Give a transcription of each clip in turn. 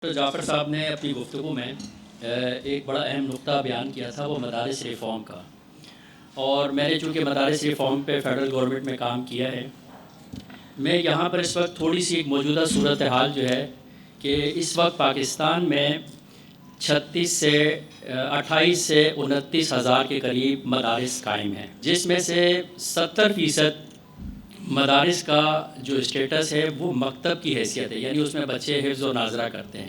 جعفر صاحب نے اپنی گفتگو میں ایک بڑا اہم نقطہ بیان کیا تھا، وہ مدارس ریفارم کا، اور میں نے چونکہ مدارس ریفارم پہ فیڈرل گورنمنٹ میں کام کیا ہے، میں یہاں پر اس وقت تھوڑی سی ایک موجودہ صورتحال جو ہے کہ اس وقت پاکستان میں 28 سے 29 ہزار کے قریب مدارس قائم ہیں، جس میں سے 70% مدارس کا جو اسٹیٹس ہے وہ مکتب کی حیثیت ہے، یعنی اس میں بچے حفظ و ناظرہ کرتے ہیں۔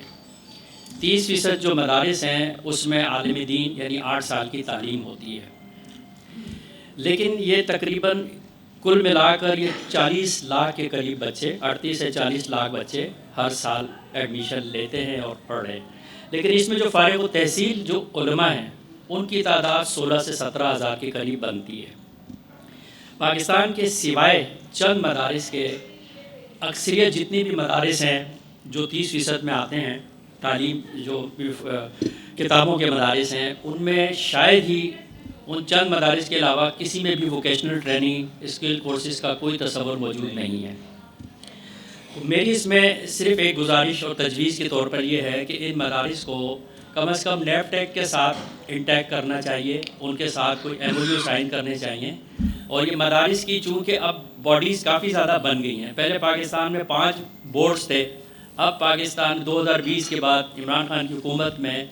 30% جو مدارس ہیں اس میں عالم دین یعنی 8 سال کی تعلیم ہوتی ہے، لیکن یہ تقریباً کل ملا کر یہ 40 لاکھ کے قریب بچے، 38 سے 40 لاکھ بچے ہر سال ایڈمیشن لیتے ہیں اور پڑھ رہے ہیں، لیکن اس میں جو فارغ التحصیل جو علماء ہیں ان کی تعداد 16 سے 17 ہزار کے قریب بنتی ہے۔ پاکستان کے سوائے چند مدارس کے اکثریت جتنی بھی مدارس ہیں جو 30% میں آتے ہیں، تعلیم جو کتابوں کے مدارس ہیں، ان میں شاید ہی ان چند مدارس کے علاوہ کسی میں بھی ووکیشنل ٹریننگ اسکل کورسز کا کوئی تصور موجود نہیں ہے۔ میری اس میں صرف ایک گزارش اور تجویز کے طور پر یہ ہے کہ ان مدارس کو کم از کم نیب ٹیک کے ساتھ انٹیک کرنا چاہیے، ان کے ساتھ کوئی ایم او یو سائن کرنے چاہیے، اور یہ مدارس کی چونکہ اب باڈیز کافی زیادہ بن گئی ہیں، پہلے پاکستان میں 5 بورڈز تھے، اب پاکستان 2020 کے بعد عمران خان کی حکومت میں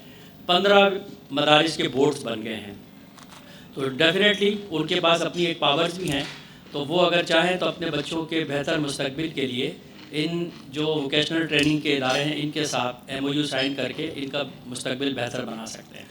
15 مدارس کے بورڈز بن گئے ہیں، تو ڈیفینیٹلی ان کے پاس اپنی ایک پاورز بھی ہیں، تو وہ اگر چاہیں تو اپنے بچوں کے بہتر مستقبل کے لیے ان جو ووکیشنل ٹریننگ کے ادارے ہیں ان کے ساتھ ایم او یو سائن کر کے ان کا مستقبل بہتر بنا سکتے ہیں۔